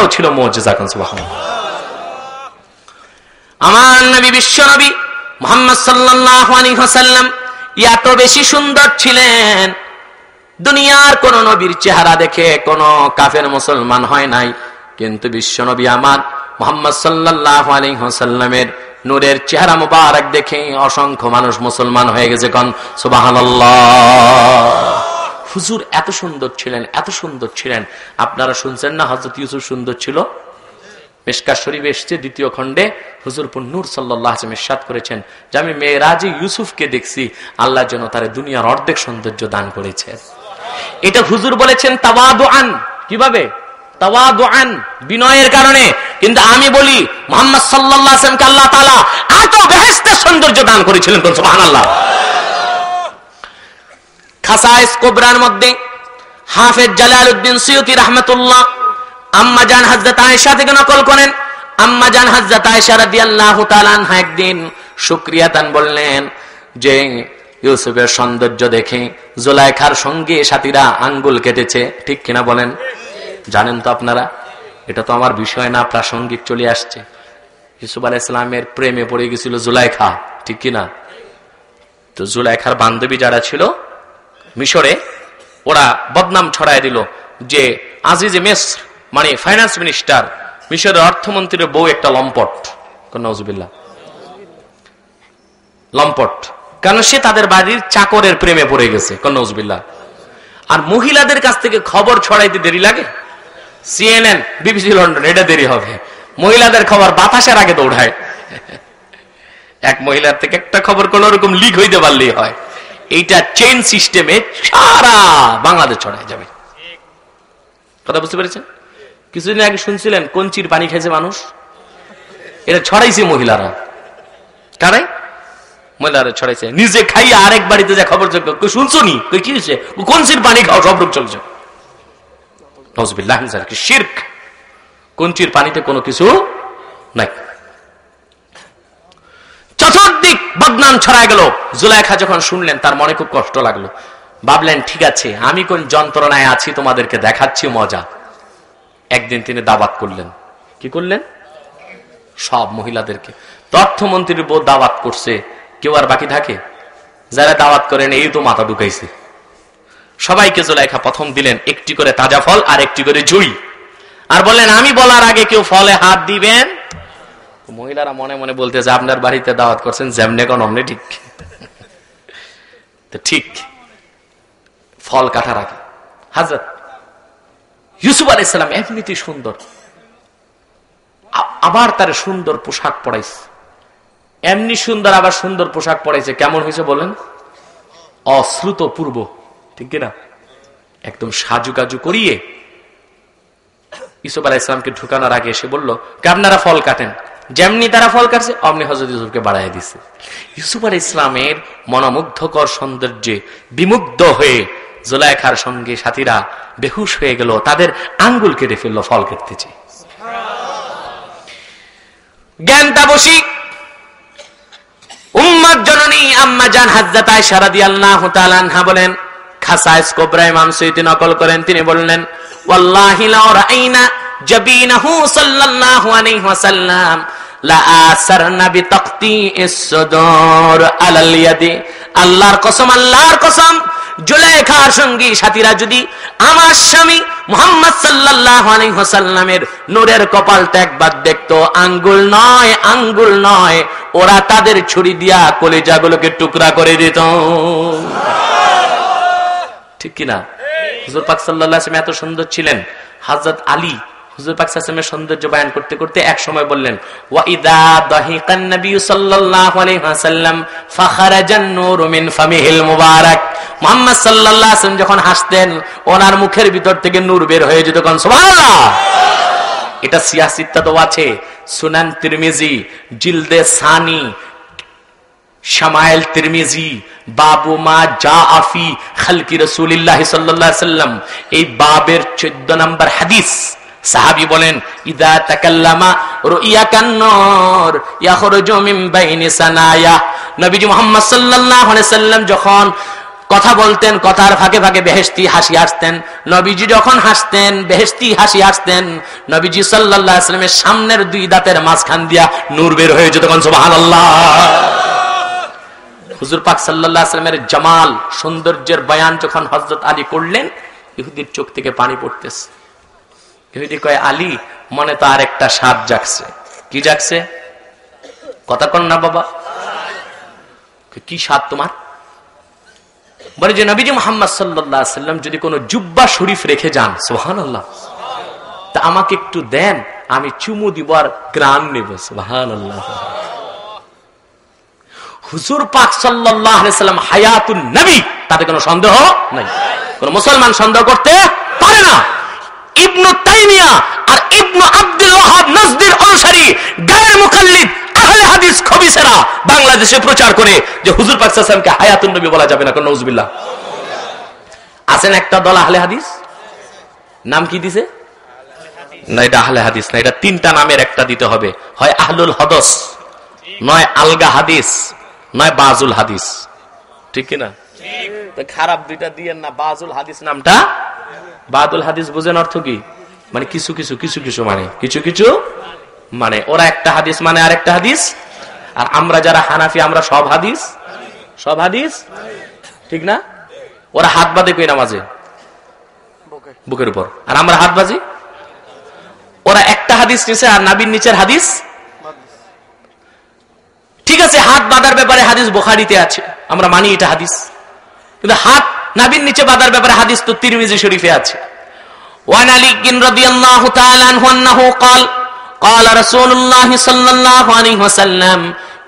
এটাও ছিল মুজিজা। সুবহানাল্লাহ। আমার নবী বিশ্ব নবী মুহাম্মদ সাল্লাল্লাহু আলাইহি ওয়াসাল্লাম এত বেশি সুন্দর ছিলেন, দুনিয়ার কোন নবীর চেহারা দেখে কোন কাফের মুসলমান হয় নাই, কিন্তু বিশ্ব নবী আমার মুহাম্মদ সাল্লাল্লাহু আলাইহি ওয়াসাল্লামের নূরের চেহারা মুবারক দেখে অসংখ্য মানুষ মুসলমান হয়ে গেছে। কোন সুবহানাল্লাহ। হুজুর এত সুন্দর ছিলেন, এত সুন্দর ছিলেন। আপনারা শুনছেন না হযরত ইউসুফ সুন্দর ছিল? মিশকাত শরীফে এসেছে দ্বিতীয় খণ্ডে হুজুর নূর সাল্লাল্লাহু আলাইহি ওয়াসাল্লাম ইরশাদ করেছেন যে আমি মেরাজে ইউসুফকে দেখছি, আল্লাহ যেন তার দুনিয়ার অর্ধেক সৌন্দর্য দান করেছেন। এটা হুজুর বলেছেন তাওয়াদুআন। কিভাবে? তাওয়াদুআন, বিনয়ের কারণে। কিন্তু আমি বলি মুহাম্মদ সাল্লাল্লাহু আলাইহি ওয়াসাল্লামকে আল্লাহ তাআলা এত বেহেশতের সৌন্দর্য দান করেছিলেন। সুবহানাল্লাহ। খাসায়েস কুবরার মধ্যে হাফেজ জালালউদ্দিন সুয়ুতী রাহমাতুল্লাহ আম্মা জান হযরত আয়েশা থেকে নকল করেন, আম্মা জান হযরত আয়েশা রাদিয়াল্লাহু তাআলা আনহা একদিন শুকরিয়া দান বললেন যে ইউসুফের সৌন্দর্য দেখে জুলাইখার সঙ্গে সাথীরা আঙ্গুল কেটেছে। ঠিক কিনা বলেন? জানেন তো আপনারা, এটা তো আমার বিষয় না, প্রাসঙ্গিক চলে আসছে। ইউসুফ আলাইহিস সালামের প্রেমে পড়ে গেছিল জুলাইখা, ঠিক কিনা? তো জুলাইখার বান্ধবী যারা ছিল মিশরে, ওরা বদনাম ছড়ায় দিল যে আজিজে মিসর মানে ফাইন্যান্স মিনিস্টার, মিশরের অর্থমন্ত্রীর বউ একটা লম্পট। নাউজুবিল্লাহ। লম্পট কারণ সে তাদের বাড়ির চাকরের প্রেমে পড়ে গেছে। নাউজুবিল্লাহ। আর মহিলাদের কাছ থেকে খবর ছড়াইতে দেরি লাগে। সিএনএন, বিবিসি লন্ডন, এটা দেরি হবে। মহিলাদের খবর বাতাসের আগে দৌড়ায়। এক মহিলার থেকে একটা খবর কোন রকম লিক হইতে পারলেই হয়। এইটা চেইন সিস্টেমে সারা বাংলাদেশ ছড়ায় যাবে। কথা বুঝতে পেরেছেন? কিছুদিন আগে শুনছিলেন কঞ্চির পানি খেয়েছে মানুষ, এটা ছড়াইছে মহিলারা। কারাই? মহিলারা ছড়াইছে। নিজে খাইয়া আরেক বাড়িতে যা খবর শুনছো নি, কি হয়েছে? কঞ্চির পানি খাও, সব রোগ চলছে। শিরক। কঞ্চির পানিতে কোনো কিছু নাই। চতুর্দিক বদনাম ছড়ায় গেল। জুলাইখা যখন শুনলেন তার মনে খুব কষ্ট লাগলো। ভাবলেন ঠিক আছে, আমি কোন যন্ত্রণায় আছি তোমাদেরকে দেখাচ্ছি মজা। একদিন তিনি দাওয়াত করলেন। কি করলেন? সব মহিলাদেরকে। অর্থমন্ত্রীর বউ দাওয়াত করছে, কেউ আর বাকি থাকে? যারা দাওয়াত করেন এই তো মাথা ঢুকাইছে। সবাইকে জুলাইখা প্রথম দিলেন একটি করে তাজা ফল আর একটি করে জুই, আর বললেন আমি বলার আগে কেউ ফলে হাত দিবেন। মহিলারা মনে মনে বলতেছে আপনার বাড়িতে দাওয়াত করছেন, যেমনে কোন অমনি ঠিক। ঠিক ফল কাটার আগে হযরত ইউসুফ আলাইহিস সালাম এমনিতেই সুন্দর, আবার তার সুন্দর পোশাক পরাইছে। এমনি সুন্দর আবার সুন্দর পোশাক পরাইছে। কেমন হয়েছে বলেন? অশ্রুতপূর্ব, ঠিক কিনা? একদম সাজুকাজু করিয়ে ইউসুফ আলাইহিস সালামকে ঢুকানোর আগে এসে বলল আপনারা ফল কাটেন। যেমনি তারা ফল কাটছে অমনি হযরত ইউসুফকে বাড়াই দিছে। ইউসুফ আলাইহিস সালামের মনোমুগ্ধকর সৌন্দর্যে বিমুগ্ধ হয়ে জুলাইখার সঙ্গে সাথীরা বেহুশ হয়ে গেল, তাদের আঙ্গুল কেটে ফেললো ফল কাটতেছে। জ্ঞানটা বসি উম্মাত জননী আম্মা জান হযরত আয়েশা রাদিয়াল্লাহু তাআলা আনহা বলেন, খাসায়েস কুবরা ইমাম সুয়ুতী নকল করেন, তিনি বললেন ওয়াল্লাহি লা রাআইনা জাবিনাহু সাল্লাল্লাহু আলাইহি ওয়াসাল্লাম লা আসারনা বিতাকতিইস সুদুর আলাল ইয়াদি। আল্লাহর কসম, আল্লাহর কসম, জুলাইখার সঙ্গী সাথীরা যদি আমার স্বামী মুহাম্মদ সাল্লাল্লাহু আলাইহি ওয়াসাল্লামের নূরের কপালটা একবার দেখতো, আঙ্গুল নয়, আঙ্গুল নয়, ওরা তাদের ছুরি দিয়া কলিজাগুলোকে টুকরা করে দিত। ঠিক কিনা? হুজুর পাক সাল্লাল্লাহু আলাইহি ওয়াসাল্লাম এত সুন্দর ছিলেন। হযরত আলী হুজুর পাক সাল্লাল্লাহু আলাইহি ওয়াসাল্লামের সৌন্দর্য বয়ান করতে করতে এক সময় বললেন ওয়া ইযা দাহিকান নবী সাল্লাল্লাহু আলাইহি ওয়াসাল্লাম ফাখারাজান নূরু মিন ফামিহিল মুবারাক। মুহাম্মদ সাল্লাল্লাহু আলাইহি ওয়াসাল্লাম যখন হাসতেন ওনার মুখের ভিতর থেকে নূর বের হয়ে যেত। কোন সুবহানাল্লাহ। এটা সিয়াসিত্তাও আছে, সুনান তিরমিজি জিলদে সানি, শামাইল তিরমিজি, বাবু মা জাআফি খালকি রাসূলুল্লাহ সাল্লাল্লাহু আলাইহি ওয়াসাল্লাম, এই বাবের 14 নম্বর হাদিস। সাহাবী বলেন ইদা তাকাল্লামা রুইয়া কান্নর ইয়াখরুজু মিন বাইনি সানায়া। নবীজি মুহাম্মদ সাল্লাল্লাহু আলাইহি ওয়াসাল্লাম যখন কথা বলতেন, কথার ফাঁকে ফাঁকে বেহেশতি হাসি হাসতেন। নবীজি যখন হাসতেন বেহেশতি হাসি হাসতেন, নবীজি সাল্লাল্লাহু আলাইহি ওয়াসাল্লামের সামনের দুই দাঁতের মাঝখান দিয়া নূর বের হয়ে যেত। সুবহানাল্লাহ। হুজুর পাক সাল্লাল্লাহু আলাইহি ওয়াসাল্লামের জামাল সৌন্দর্যের বয়ান যখন হযরত আলী করলেন, ইহুদির চোখ থেকে পানি পড়তেছে। ইহুদি কয়, আলী মনে তো আরেকটা স্বাদ জাগছে। কি জাগছে? কথা কন না বাবা। কি স্বাদ তোমার? বলে যে নবীজি মুহাম্মদ সাল্লাল্লাহু আলাইহি ওয়াসাল্লাম যদি কোনো জুব্বা শরীফ রেখে যান, সুবহানাল্লাহ, তা আমাকে একটু দেন, আমি চুমু দিব আর গ্রান নেব। সুবহানাল্লাহ। হুজুর পাক সাল্লাল্লাহু আলাইহি ওয়াসাল্লাম হায়াতুন নবী, তাতে কোনো সন্দেহ নাই। কোন মুসলমান সন্দেহ করতে পারে না। ইবনু তাইমিয়া আর ইবনু আব্দুল ওয়াহাব নজদির অনুসারী গায়ের মুকাল্লিদ আহলে হাদিস খবিসেরা বাংলাদেশে প্রচার করে যে হুজুর পাক সাল্লাল্লাহু আলাইহি ওয়াসাল্লামকে হায়াতুন নবী বলা যাবে না। কোন নাউজুবিল্লাহ। আছেন একটা দল আহলে হাদিস, নাম কি দিছে? না, এটা আহলে হাদিস না, এটা তিনটা নামের একটা দিতে হবে। হয় আহলুল হদস, নয় আলগা হাদিস, নয় বাজুল হাদিস। ঠিক কি না? খারাপ দুইটা দিয়েন না। বাজুল হাদিস নামটা, বাদুল হাদিস বুঝেন অর্থ কি? মানে কিছু কিছু কিছু কিছু মানে কিছু কিছু মানে ওরা একটা হাদিস মানে আরেকটা হাদিস। আর আমরা যারা হানাফি আমরা সব হাদিস, সব হাদিস। ঠিক না? ওরা হাত বাঁধে কই নামাজে বুকের উপর, আর আমরা হাত বাজি। ওরা একটা হাদিস নিচে আর নাবির নিচের হাদিস। ঠিক আছে, হাত বাঁধার ব্যাপারে হাদিস বুখারীতে আছে, আমরা মানি এটা হাদিস। কিন্তু হাত নাবির নিচে বাঁধার ব্যাপারে হাদিস তো তিরমিজি শরীফে আছে। ওয়ান আলী রাদিয়াল্লাহু তাআলা আনহু আন্নাহু ক্বাল ক্বালা রাসূলুল্লাহ সাল্লাল্লাহু আলাইহি ওয়াসাল্লাম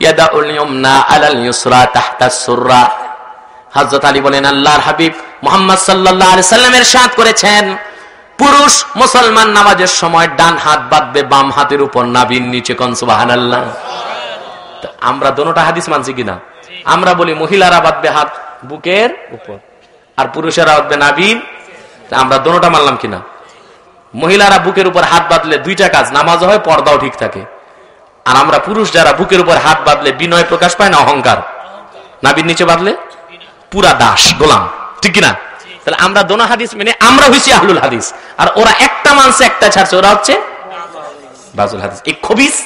ইয়াদাউল ইয়ুমনা আলাল ইউসরা তাহতা সুররা। হযরত আলী বলেন, আল্লাহর হাবিব মুহাম্মদ সাল্লাল্লাহু আলাইহি ওয়াসাল্লাম ইরশাদ করেছেন, পুরুষ মুসলমান নামাজের সময় ডান হাত বাঁধবে বাম হাতের উপর নাভির নিচে। কোন সুবহানাল্লাহ। আমরা দোনোটা হাদিস মানছি কিনা? আমরা বলি মহিলারা বাঁধবে হাত বুকের উপর আর পুরুষেরা বাঁধবে নাভির। আমরা দোনোটা মানলাম কিনা? মহিলারা বুকের উপর হাত বাঁধলে দুইটা কাজ, নামাজ হয়, পর্দাও ঠিক থাকে। আর আমরা পুরুষ যারা বুকের উপর হাত বাঁধলে বিনয় প্রকাশ পায় না অহংকার, নাভির নিচে বাঁধলে পুরা দাস গোলাম। ঠিক কিনা? তাহলে আমরা দোনো হাদিস মেনে আমরা হইছি আহলুল হাদিস। আর ওরা একটা মানছে একটা ছাড়ছে, ওরা হচ্ছে বাজুল হাদিস। এই খবিস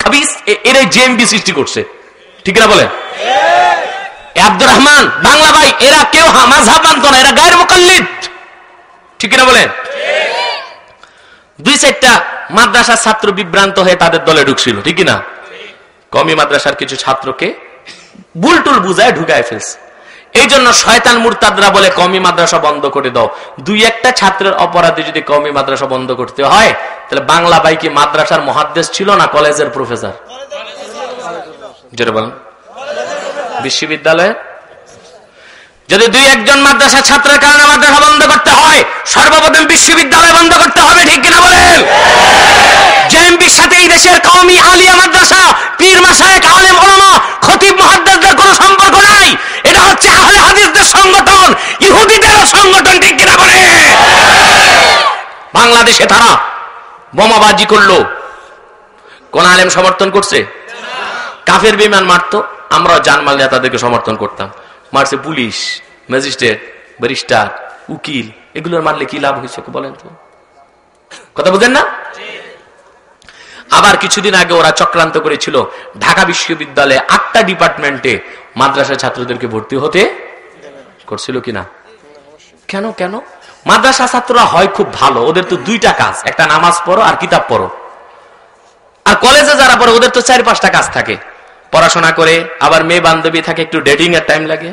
খবিস এরাই জেএমবি সৃষ্টি করছে। ঠিক না বলেন? আব্দুর রহমান বাংলা ভাই, এরা কেউ মাযহাব মানতো না, এরা গায়ের মুকাল্লিদ। ঠিক না বলেন? দুই চারটা মাদ্রাসার ছাত্র বিভ্রান্ত হয়ে তাদের দলে ঢুকছিল। ঠিক না? কমি মাদ্রাসার কিছু ছাত্রকে বুলটুল বুঝায় ঢুকায় ফেলছে। এই জন্য শয়তান মুরতাদরা বলে কমি মাদ্রাসা বন্ধ করে দাও। দুই একটা ছাত্রের অপরাধে যদি কমি মাদ্রাসা বন্ধ করতে হয়, তাহলে বাংলা ভাই কি মাদ্রাসার মুহাদ্দিস ছিল না কলেজের প্রফেসর? যেটা বলেন বিশ্ববিদ্যালয়ে যদি দুই একজন মাদ্রাসা ছাত্রের কারণে মাদ্রাসা বন্ধ করতে হয়, সর্বপ্রথম বিশ্ববিদ্যালয় বন্ধ করতে হবে। ঠিক কিনা বলেন? জেএমবির সাথে এই দেশের কওমি আলিয়া মাদ্রাসা, পীর মাশায়েখ, আলেম ওলামা, খতিব মুহাদ্দিসদের কোনো সম্পর্ক নাই। এটা হচ্ছে আহলে হাদিসদের সংগঠন, ইহুদিদের সংগঠন। ঠিক কিনা বলেন? বাংলাদেশে তারা বোমাবাজি করলো, কোন আলেম সমর্থন করছে? কাফের বিমান মারতো, আমরা জানমাল দিয়ে তাদেরকে সমর্থন করতাম। মারছে পুলিশ, ম্যাজিস্ট্রেট, ব্যারিস্টার, উকিল, এগুলোর মারলে কি লাভ হয়েছে বলেন তো? কথা বুঝেন না? আবার কিছুদিন আগে ওরা চক্রান্ত করেছিল ঢাকা বিশ্ববিদ্যালয়ে 8টা ডিপার্টমেন্টে মাদ্রাসা ছাত্রদেরকে ভর্তি হতে করছিল কিনা? কেন কেন? মাদ্রাসা ছাত্ররা হয় খুব ভালো, ওদের তো দুইটা কাজ, একটা নামাজ পড়ো আর কিতাব পড়ো। আর কলেজে যারা পড়ে ওদের তো 4-5টা কাজ থাকে, পড়াশোনা করে, আবার মেয়ে বান্ধবী থাকে, একটু ডেটিং এর টাইম লাগে,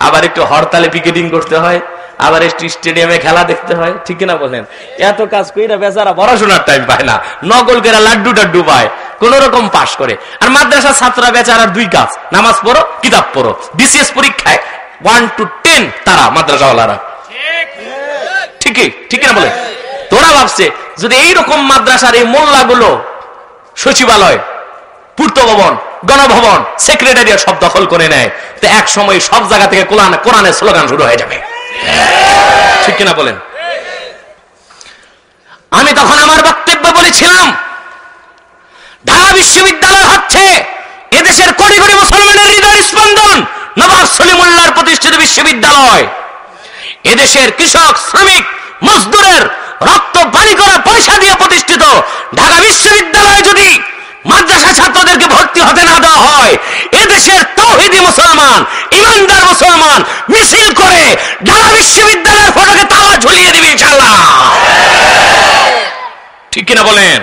আবার একটু হরতালে পিকেটিং করতে হয়, আবার একটু স্টেডিয়ামে খেলা দেখতে হয়। ঠিক কিনা বলেন? এত কাজ কইরা বেচারা পড়াশোনার টাইম পায় না, নকল করে লাড্ডু টাড্ডু পায়, কোন রকম পাশ করে। আর মাদ্রাসার ছাত্ররা বেচারার দুই কাজ, নামাজ পড়ো কিতাব পড়ো। বিসিএস পরীক্ষায় 1 to 10 তারা মাদ্রাসাওয়ালারা। ঠিকই ঠিক কিনা বলেন? তোরা ভাবছে যদি এইরকম মাদ্রাসার এই মোল্লাগুলো সচিবালয়, পূর্ত ভবন, গণভবন, সেক্রেটারিয়েট সব দখল করে নেয়, তো এক সময় সব জায়গা থেকে কোরআনের স্লোগান শুরু হয়ে যাবে। ঠিক কিনা বলেন? আমি তখন আমার বক্তব্য বলেছিলাম, ঢাকা বিশ্ববিদ্যালয় হচ্ছে এদেশের কোটি কোটি মুসলমানের হৃদয় স্পন্দন। নবাব সলিমুল্লাহর প্রতিষ্ঠিত বিশ্ববিদ্যালয়। এদেশের কৃষক, শ্রমিক, মজদুরের রক্ত পানি করা পয়সা দিয়ে প্রতিষ্ঠিত ঢাকা বিশ্ববিদ্যালয়ে যদি মাদ্রাসা ছাত্রদেরকে ভর্তি হতে না দেওয়া হয়, এদেশের তাওহীদি মুসলমান, ইমানদার মুসলমান মিছিল করে ঢাকা বিশ্ববিদ্যালয়ের ফটকে তালা ঝুলিয়ে দিবে ইনশাআল্লাহ। ঠিক কিনা বলেন?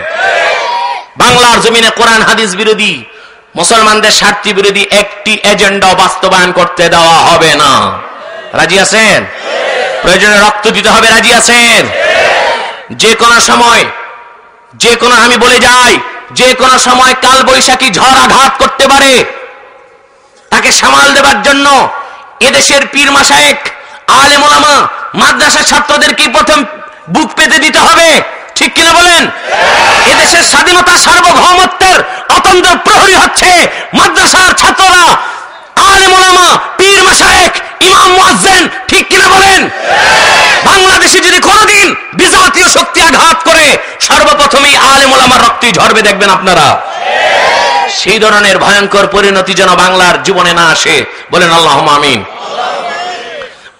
বাংলার জমিনে কোরআন হাদিস বিরোধী, মুসলমানদের স্বার্থ বিরোধী একটি এজেন্ডা বাস্তবায়ন করতে দেওয়া হবে না। রাজি আছেন? প্রয়োজনে রক্ত দিতে হবে। রাজি আছেন? যে কোনো সময়, যে কোনো, আমি বলে যাই, যে কোনো সময় কাল বৈশাখী ঝড় আঘাত করতে পারে। তাকে সামাল দেবার জন্য এদেশের পীর মাশায়েখ, আলেম ওলামা, মাদ্রাসা ছাত্রদেরকে প্রথম বুক পেতে দিতে হবে। ঠিক কিনা বলেন? এদেশের স্বাধীনতা, সার্বভৌমত্বের অতন্ত্র প্রহরী হচ্ছে মাদ্রাসার ছাত্ররা, আলেম ওলামা, পীর মাশায়েখ, ইমাম মুয়াজ্জিন। ঠিক কিনা বলেন? বাংলাদেশে যদি কোনদিন বিজাতীয় শক্তি আঘাত করে, সর্বপ্রথমেই আলেম ওলামার রক্তই ঝরবে, দেখবেন আপনারা। সেই ধরনের ভয়ঙ্কর পরিণতি যেন বাংলার জীবনে না আসে, বলেন আল্লাহুম্মা আমিন।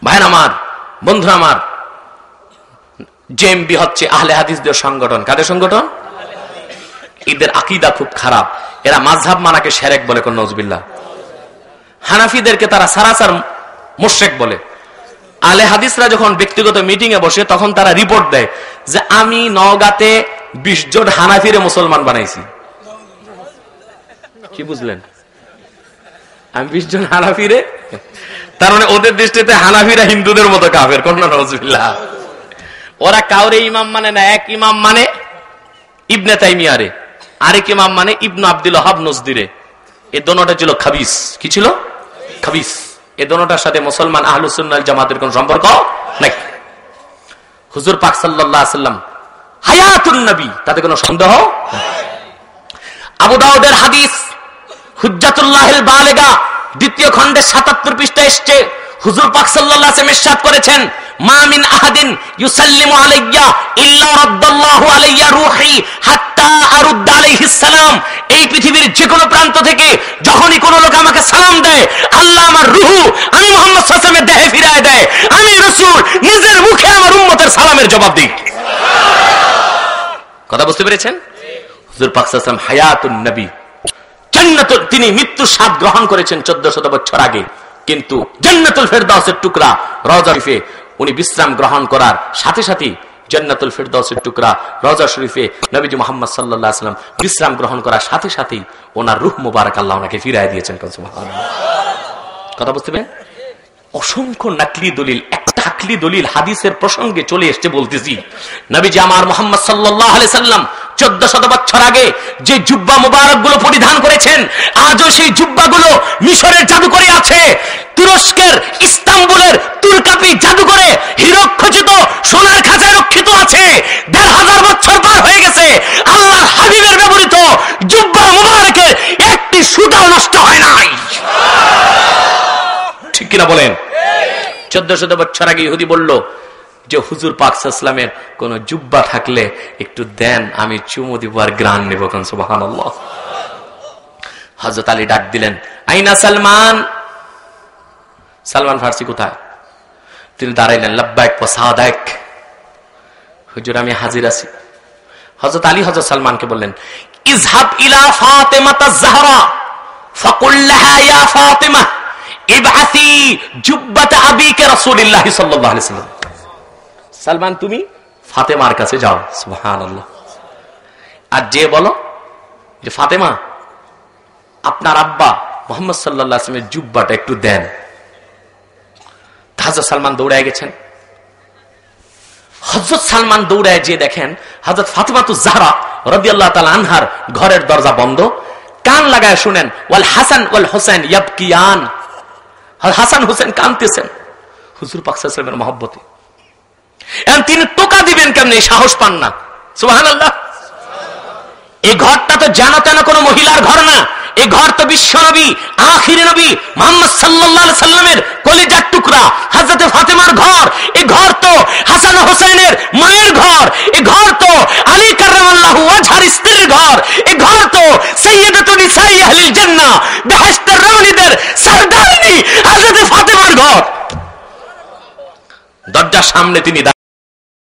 ভাইরা আমার, বন্ধুরা আমার, জেএমবি হচ্ছে আহলে হাদিসদের সংগঠন। কাদের সংগঠন? এদের আকীদা খুব খারাপ। এরা মাযহাব মানাকে শিরক বলে, কোন নাউজুবিল্লাহ। হানাফিদেরকে তারা সারাসার মুশরিক বলে। আহলে হাদিসরা যখন ব্যক্তিগত মিটিং এ বসে, তখন তারা রিপোর্ট দেয় যে আমি নওগাঁতে 20 জন হানাফিরে মুসলমান বানাইছি। কি বুঝলেন? আমি 20 জন হানাফিরে, তার মানে ওদের দৃষ্টিতে হানাফিরা হিন্দুদের মতো কাফের। কোন নাউজুবিল্লাহ। ওরা কাউরে ইমাম মানে না। এক ইমাম মানে ইবনে তাইমিয়ারে, আরেক ইমাম মানে ইবনে আব্দুল ওয়াহাব নজদিরে। এই দোনোটা ছিল খাবিস। কি ছিল? খাবিস। এই দোনোটার সাথে মুসলমান আহলুস সুন্নাহ ওয়াল জামাতের কোন সম্পর্ক নাই। হুজুর পাক সাল্লাল্লাহু আলাইহি ওয়াসাল্লাম হায়াতুন নবী, তাতে কোনো সন্দেহ। আবু দাউদের হাদিস হুজ্জাতুল্লাহিল বালিগা দ্বিতীয় খণ্ডে 77 পৃষ্ঠায় এসেছে। হুজুর পাক সাল্লাল্লাহু আলাইহি ওয়াসাল্লাম ইরশাদ করেছেন, মা মিন আহাদিন ইউসাল্লিমু আলাইয়া ইল্লা রাদ্দাল্লাহু আলাইয়া রূহি হাত্তা আরুদ্দা আলাইহিস সালাম। এই পৃথিবীর যে কোনো প্রান্ত থেকে যখনই কোনো লোক আমাকে সালাম দেয়, আল্লাহ আমার রূহ আমি মুহাম্মদ সাল্লাল্লাহু আলাইহি ওয়াসাল্লামের দেহে ফিরিয়ে দেয়। আমি রাসূল নিজের মুখে আমার উম্মতের সালামের জবাব দিই। কথা বুঝতে পেরেছেন? হুজুর পাক সাল্লাল্লাহু আলাইহি ওয়াসাল্লাম হায়াতুন নবী, জান্নাতুল, তিনি মৃত্যুর স্বাদ গ্রহণ করেছেন 1400 বছর আগে, কিন্তু জান্নাতুল ফেরদাউসের টুকরা রওজা শরীফে উনি বিশ্রাম গ্রহণ করার সাথে সাথে, জান্নাতুল ফেরদাউসের টুকরা রওজা শরীফে নবীজি মুহাম্মদ সাল্লাল্লাহু আলাইহি ওয়াসাল্লাম বিশ্রাম গ্রহণ করার সাথে সাথেই ওনার রূহ মুবারক আল্লাহ ওনাকে ফিরিয়ে দিয়েছেন। সুবহানাল্লাহ। কথা বুঝতে পেরেন? অসংখ্য নকলি দলিল, একটা আকলি দলিল হাদিসের প্রসঙ্গে চলে এসেছে বলতেছি। নবীজি আমার মুহাম্মদ সাল্লাল্লাহু আলাইহি ওয়াসাল্লাম 1400 বছর আগে যে জুব্বা মুবারক গুলো পরিধান করেছেন, আজও সেই জুব্বাগুলো মিশরের জাদুঘরে আছে। তুরস্কের ইস্তাম্বুলের তুর্কাপি জাদুঘরে হীরকখচিত সোনার খাঁচায় রক্ষিত আছে। 1500 বছর পার হয়ে গেছে, আল্লাহর হাবিবের ব্যবহৃত জুব্বা মুবারকের একটি সুতাও নষ্ট হয় নাই। ঠিক কিনা বলেন? 1400 বছর আগে ইহুদি বলল যে হুজুর পাক সাল্লাল্লাহু আলাইহি ওয়াসাল্লামের কোন জুব্বা থাকলে একটু দেন, আমি চুমু দিব আর গ্রান নেব। সুবহানাল্লাহ। হযরত আলী ডাক দিলেন, আইনা সালমান? সালমান ফারসি কোথায়? তিনি দাঁড়াইলেন, লাব্বাইক ওয়া সাদাক। হুজুর আমি হাজির আছি। হযরত আলী হযরত সালমানকে বললেন, ইযহাব ইলা ফাতিমাতাজ জাহরা ফাকুল লাহা ইয়া ফাতিমা ইবআসি জুব্বাতা আবিকা রাসূলুল্লাহ সাল্লাল্লাহু আলাইহি ওয়াসাল্লাম। সালমান তুমি ফাতেমার কাছে যাও। সুবহানাল্লাহ। আর যে বলো যে ফাতেমা আপনার আব্বা মুহাম্মদ সাল্লাল্লাহু আলাইহি ওয়াসাল্লামের জুব্বাটা একটু দেন। হযরত সালমান দৌড়ায় গেছেন। হযরত সালমান দৌড়ায় যে দেখেন হযরত ফাতিমাতুজ জাহরা রাদিয়াল্লাহু তাআলা আনহার ঘরের দরজা বন্ধ। কান লাগায় শুনেন, ওয়াল হাসান ওয়াল হুসাইন ইয়াবকিয়ান। হাসান হুসেন কাঁদতেছেন হুজুর পাক সাল্লাল্লাহু আলাইহি ওয়াসাল্লামের মহব্বতে। এখন তিনি টোকা দিবেন কেমনে, সাহস পান না। সুবহানাল্লাহ। এই ঘরটা তো জানা তেনা কোনো মহিলার ঘর না। এই ঘর তো বিশ্ব নবী, আখির নবী মুহাম্মদ সাল্লাল্লাহু আলাইহি সাল্লামের কলিজার টুকরা হযরত ফাতেমার ঘর। এই ঘর তো হাসান হোসেনের মায়ের ঘর। এই ঘর তো আলী কাররামাল্লাহু ওয়াজহার স্ত্রীর ঘর। এই ঘর তো সাইয়্যিদাতু নিসাই আহলিল জান্নাহ, বেহেশতের রানীদের সরদারিনী তিনি